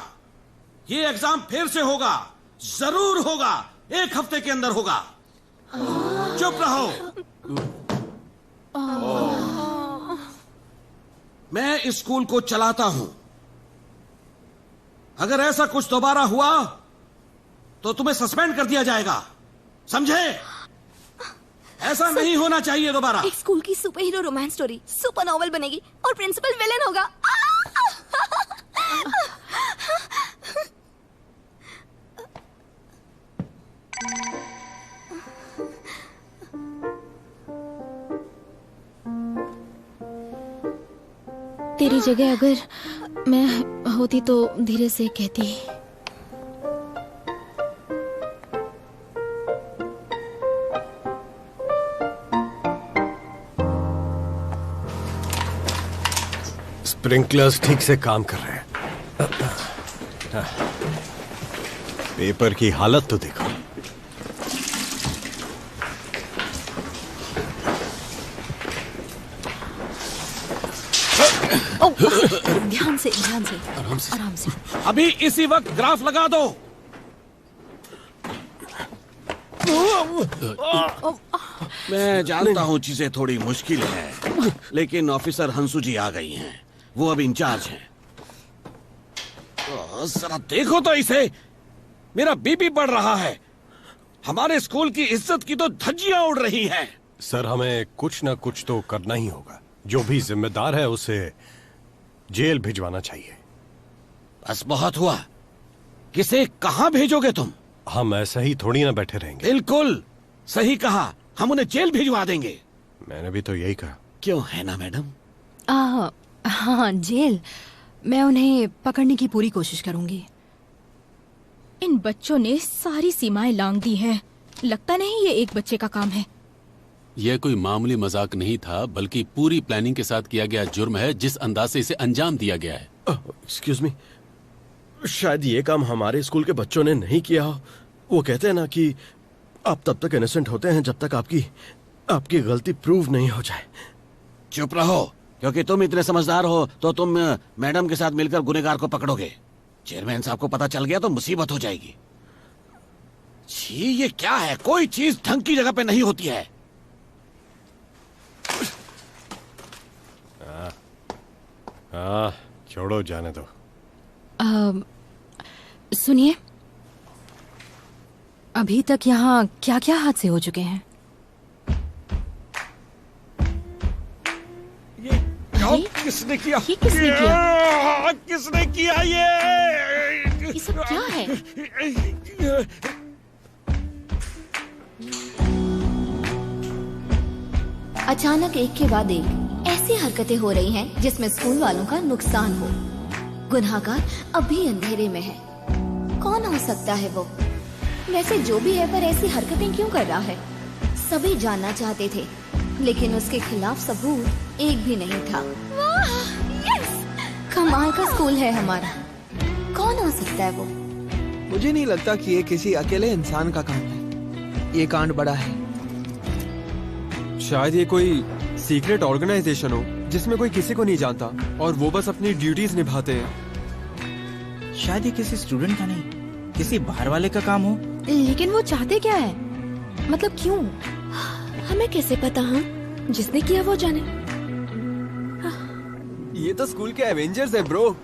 ये एग्जाम फिर से होगा, जरूर होगा, 1 हफ्ते के अंदर होगा। चुप रहो। मैं इस स्कूल को चलाता हूं। अगर ऐसा कुछ दोबारा हुआ तो तुम्हें सस्पेंड कर दिया जाएगा, समझे? ऐसा नहीं होना चाहिए दोबारा। एक स्कूल की super hero romance story super novel बनेगी और प्रिंसिपल विलेन होगा। तेरी जगह अगर मैं होती तो धीरे से कहती। स्प्रिंकलर्स ठीक से काम कर रहे हैं। पेपर की हालत तो देखो। ध्यान से आराम से। अभी इसी वक्त ग्राफ लगा दो। मैं जानता हूं चीजें थोड़ी मुश्किल है, लेकिन ऑफिसर हंसू जी आ गई हैं। वो अब इंचार्ज हैं। जरा देखो तो इसे, मेरा बीपी बढ़ रहा है। हमारे स्कूल की इज्जत की तो धज्जियां उड़ रही हैं। सर, हमें कुछ ना कुछ तो करना ही होगा। जो भी जिम्मेदार है उसे जेल भिजवाना चाहिए। बस बहुत हुआ। किसे कहां भेजोगे तुम? हम ऐसा ही थोड़ी ना बैठे रहेंगे। बिल्कुल सही कहा, हम उन्हें जेल भिजवा देंगे। मैंने भी तो यही कहा। क्यों है ना मैडम? हाँ, जेल। मैं उन्हें पकड़ने की पूरी कोशिश करूंगी। इन बच्चों ने सारी सीमाएं लांघ दी हैं। लगता नहीं ये एक बच्चे का काम है। यह कोई मामूली मजाक नहीं था, बल्कि पूरी प्लानिंग के साथ किया गया जुर्म है, जिस अंदाज से इसे अंजाम दिया गया है। एक्सक्यूज मी, शायद ये काम हमारे स्कूल के बच्चों ने नहीं किया हो। वो कहते हैं ना कि आप तब तक इनोसेंट होते हैं जब तक आपकी गलती प्रूव नहीं हो जाए। चुप रहो, क्योंकि तुम इतने समझदार हो तो तुम मैडम के साथ मिलकर गुनहगार को पकड़ोगे। चेयरमैन साहब को पता चल गया तो मुसीबत हो जाएगी। छी, ये क्या है? कोई चीज ढंग की जगह पे नहीं होती है। हाँ, छोड़ो, जाने दो। सुनिए, अभी तक यहाँ क्या क्या हादसे हो चुके हैं? किसने किया? ये किसने किया? किसने किया ये सब क्या है? अचानक एक के बाद एक ऐसी हरकतें हो रही हैं जिसमें स्कूल वालों का नुकसान हो। गुनहगार अभी अंधेरे में है। कौन हो सकता है वो? वैसे जो भी है, पर ऐसी हरकतें क्यों कर रहा है? सभी जानना चाहते थे, लेकिन उसके खिलाफ सबूत एक भी नहीं था। वाह, यस! कमाल का स्कूल है हमारा। कौन हो सकता है वो? मुझे नहीं लगता कि ये किसी अकेले इंसान का काम है। ये कांड बड़ा है। शायद ये कोई सीक्रेट ऑर्गेनाइजेशन हो जिसमें कोई किसी को नहीं जानता और वो बस अपनी ड्यूटीज निभाते हैं। शायद ये किसी स्टूडेंट का नहीं, किसी बाहर वाले का काम हो। लेकिन वो चाहते क्या है? मतलब क्यों? हमें कैसे पता? हाँ, जिसने किया वो जाने। ये तो स्कूल के एवेंजर्स है ब्रो।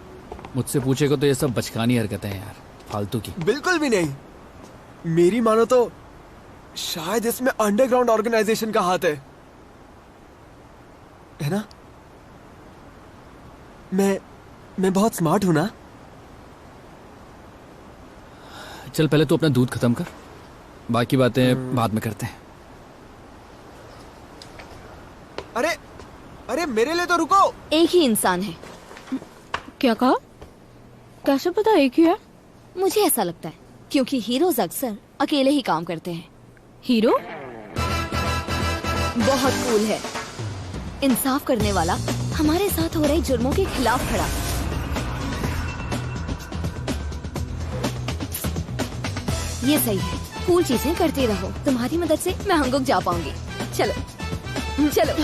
मुझसे पूछेगा तो ये सब बचकानी हरकतें हैं यार, फालतू की। बिल्कुल भी नहीं। मेरी मानो तो शायद इसमें अंडरग्राउंड ऑर्गेनाइजेशन का हाथ है ना? मैं बहुत स्मार्ट हूं ना? चल पहले तू अपना दूध खत्म कर, बाकी बातें बाद में करते हैं। अरे अरे मेरे लिए तो रुको। एक ही इंसान है। क्या कहा? कैसे पता एक ही है? मुझे ऐसा लगता है क्योंकि हीरोज अक्सर अकेले ही काम करते हैं। हीरो बहुत कूल है, इंसाफ करने वाला, हमारे साथ हो रहे जुर्मों के खिलाफ खड़ा। ये सही है, कूल चीजें करते रहो। तुम्हारी मदद से मैं हांगकांग जा पाऊंगी। चलो चलो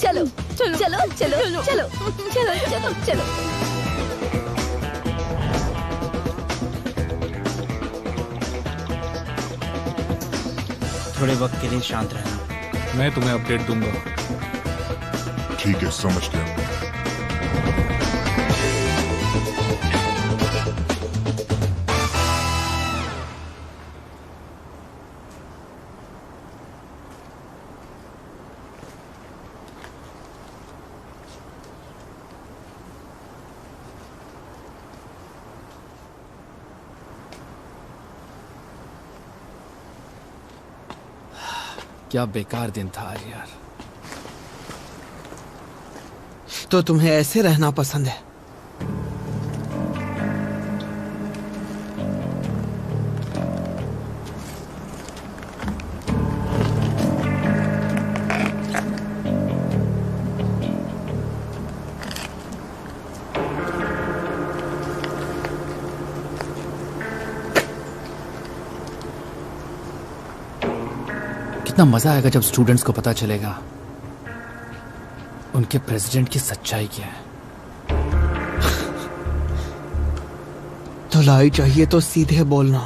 चलो चलो चलो चलो चलो चलो चलो चलो। थोड़े वक्त के लिए शांत रहना। मैं तुम्हें अपडेट दूंगा। ठीक है, समझ गया। क्या बेकार दिन था आज यार। तो तुम्हें ऐसे रहना पसंद है? कितना मजा आएगा जब स्टूडेंट्स को पता चलेगा उनके प्रेसिडेंट की सच्चाई क्या है। धुलाई चाहिए तो सीधे बोलना।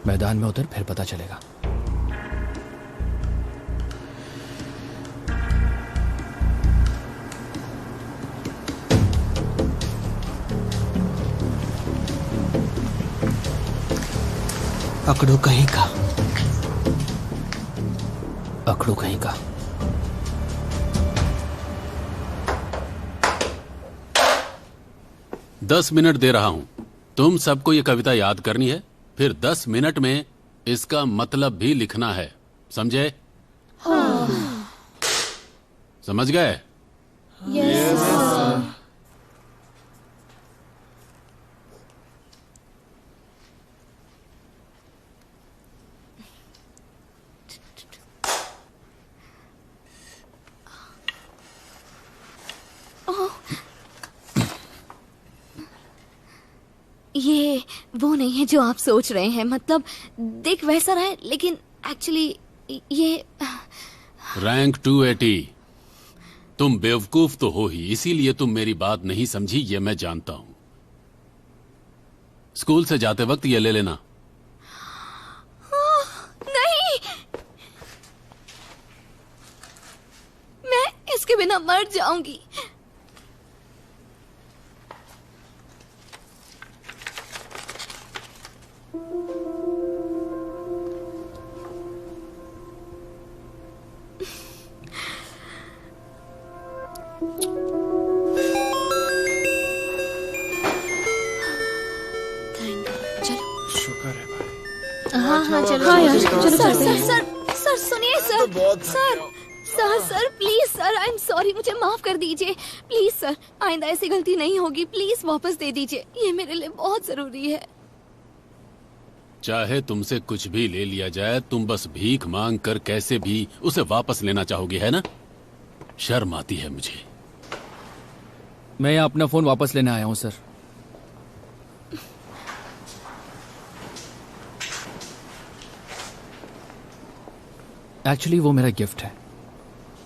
मैदान में उतर, फिर पता चलेगा। अकड़ू कहीं का। अकड़ू कहीं का। दस मिनट दे रहा हूं। तुम सबको ये कविता याद करनी है, फिर 10 मिनट में इसका मतलब भी लिखना है, समझे? समझ गए? Yes sir. ये वो नहीं है जो आप सोच रहे हैं। मतलब देख वैसा रहा है, लेकिन एक्चुअली ये रैंक 280। तुम बेवकूफ तो हो ही, इसीलिए तुम मेरी बात नहीं समझी, ये मैं जानता हूं। स्कूल से जाते वक्त ये ले लेना। नहीं, मैं इसके बिना मर जाऊंगी। हाँ चलो। हाँ यार, चलो सर सर सर सर सुनिए sir. Sir sir sir please sir, I am sorry, मुझे माफ कर दीजिए प्लीज सर। आइंदा ऐसी गलती नहीं होगी, प्लीज वापस दे दीजिए, ये मेरे लिए बहुत जरूरी है। चाहे तुमसे कुछ भी ले लिया जाए, तुम बस भीख मांग कर कैसे भी उसे वापस लेना चाहोगे, है ना? शर्म आती है मुझे। मैं यहाँ अपना फोन वापस लेने आया हूँ सर। एक्चुअली वो मेरा गिफ्ट है,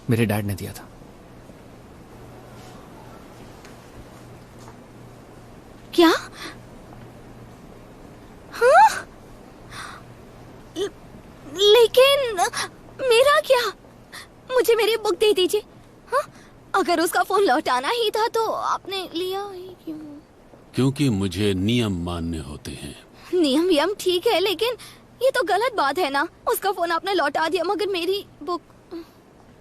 मेरे डैड ने दिया था। क्या? हाँ? लेकिन मेरा क्या? मुझे मेरी बुक दे दीजिए। हाँ? अगर उसका फोन लौटाना ही था तो आपने लिया ही क्यों? क्योंकि मुझे नियम मानने होते हैं। नियम वियम ठीक है, लेकिन ये तो गलत बात है ना। उसका फोन आपने लौटा दिया, मगर मेरी बुक।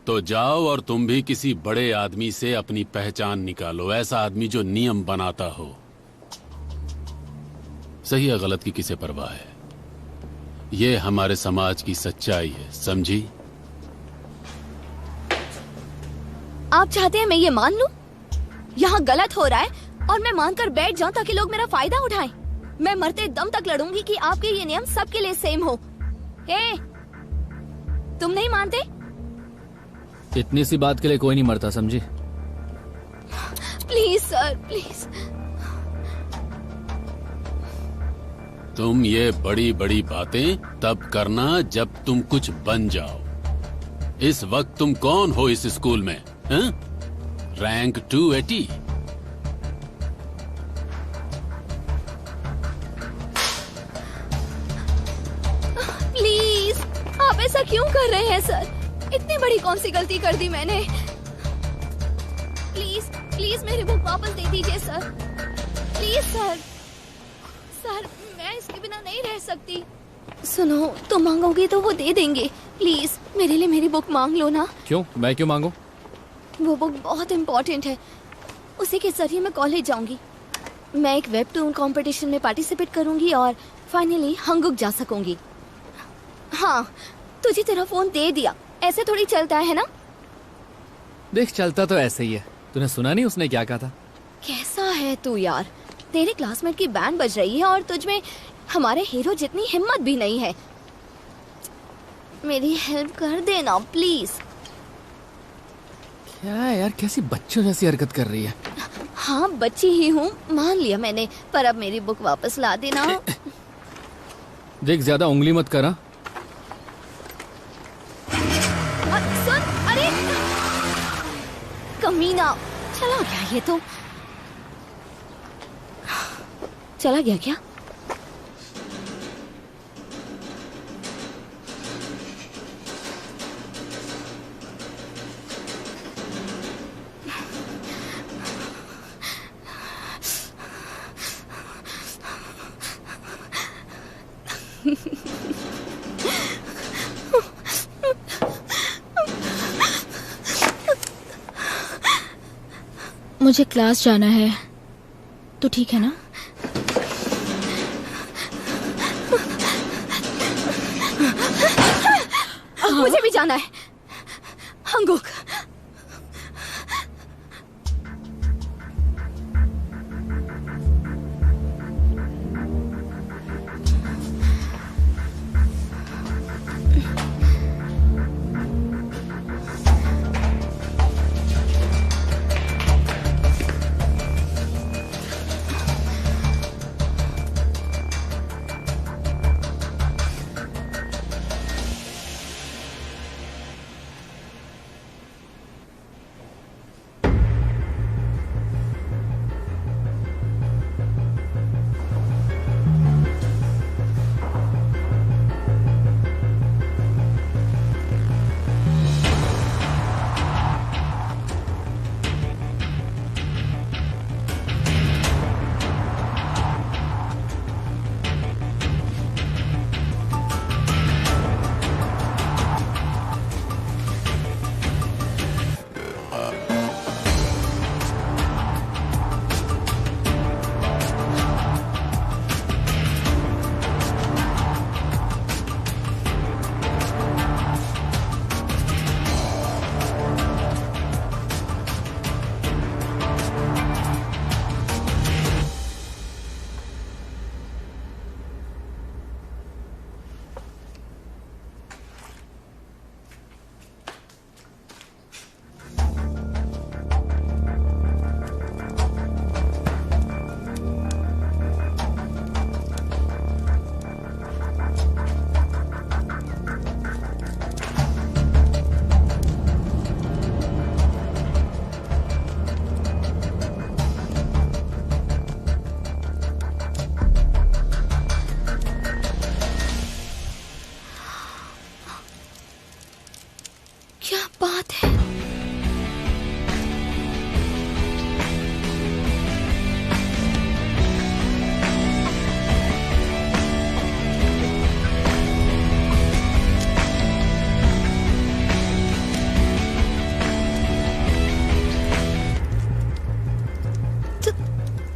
तो जाओ और तुम भी किसी बड़े आदमी से अपनी पहचान निकालो, ऐसा आदमी जो नियम बनाता हो। सही है गलत की किसे परवाह है। ये हमारे समाज की सच्चाई है, समझी? आप चाहते हैं मैं ये मान लूं? यहाँ गलत हो रहा है और मैं मानकर बैठ जाऊं ताकि लोग मेरा फायदा उठाएं। मैं मरते दम तक लड़ूंगी कि आपके ये नियम सबके लिए सेम हो। हे, तुम नहीं मानते? इतनी सी बात के लिए कोई नहीं मरता, समझी? Please sir, please. तुम ये बड़ी बड़ी बातें तब करना जब तुम कुछ बन जाओ। इस वक्त तुम कौन हो इस स्कूल में? हैं? रैंक 280। प्लीज, आप ऐसा क्यों कर रहे हैं सर? इतनी बड़ी कौन सी गलती कर दी मैंने? प्लीज प्लीज मेरी बुक वापस दे दीजिए सर। Please sir. सर, मैं इसके बिना नहीं रह सकती। सुनो, तुम मांगोगे तो वो दे देंगे। प्लीज मेरे लिए मेरी बुक मांग लो ना। क्यों? मैं क्यों मांगू? वो बुक बहुत इम्पोर्टेंट है। उसी के जरिए मैं कॉलेज जाऊंगी। मैं एक वेबटून कंपटीशन में पार्टिसिपेट करूंगी और फाइनली हंगुक जा सकूंगी। हाँ, तुझे तेरा फोन दे दिया। ऐसे थोड़ी चलता है ना? देख, चलता तो ऐसे ही है। तूने सुना नहीं उसने क्या कहा था? कैसा है तू यार? तेरे क्लासमेट की बैंड बज रही है और तुझमें हमारे हीरो जितनी हिम्मत भी नहीं है। मेरी हेल्प कर देना प्लीज। क्या यार, कैसी बच्चों जैसी हरकत कर रही है। हाँ, बच्ची ही हूँ, मान लिया मैंने, पर अब मेरी बुक वापस ला देना। देख, ज्यादा उंगली मत करा। सुन, अरे कमीना, चला गया ये तो। चला गया क्या? मुझे क्लास जाना है, तो ठीक है ना? मुझे भी जाना है हंगुक।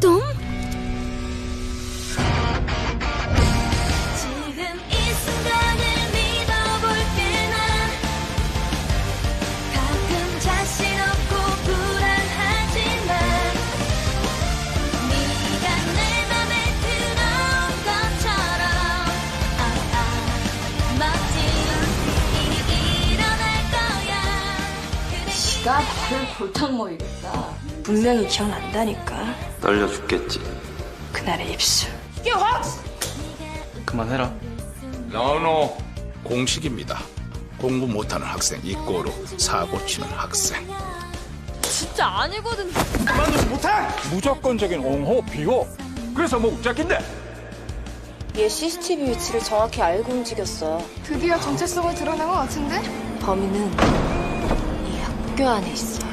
तुम 씨가 나를 골탕 먹이겠다. 분명히 기억난다니까. 떨려 죽겠지. 그날의 입술. 이게 확! 그만해라. 노노. 공식입니다. 공부 못하는 학생 이꼬로 사고 치는 학생. 진짜 아니거든. 그만두지 못해! 무조건적인 옹호, 비호. 그래서 목적인데. 얘 CCTV 위치를 정확히 알고 움직였어. 드디어 정체성을 드러낸 것 같은데? 범인은 이 학교 안에 있어.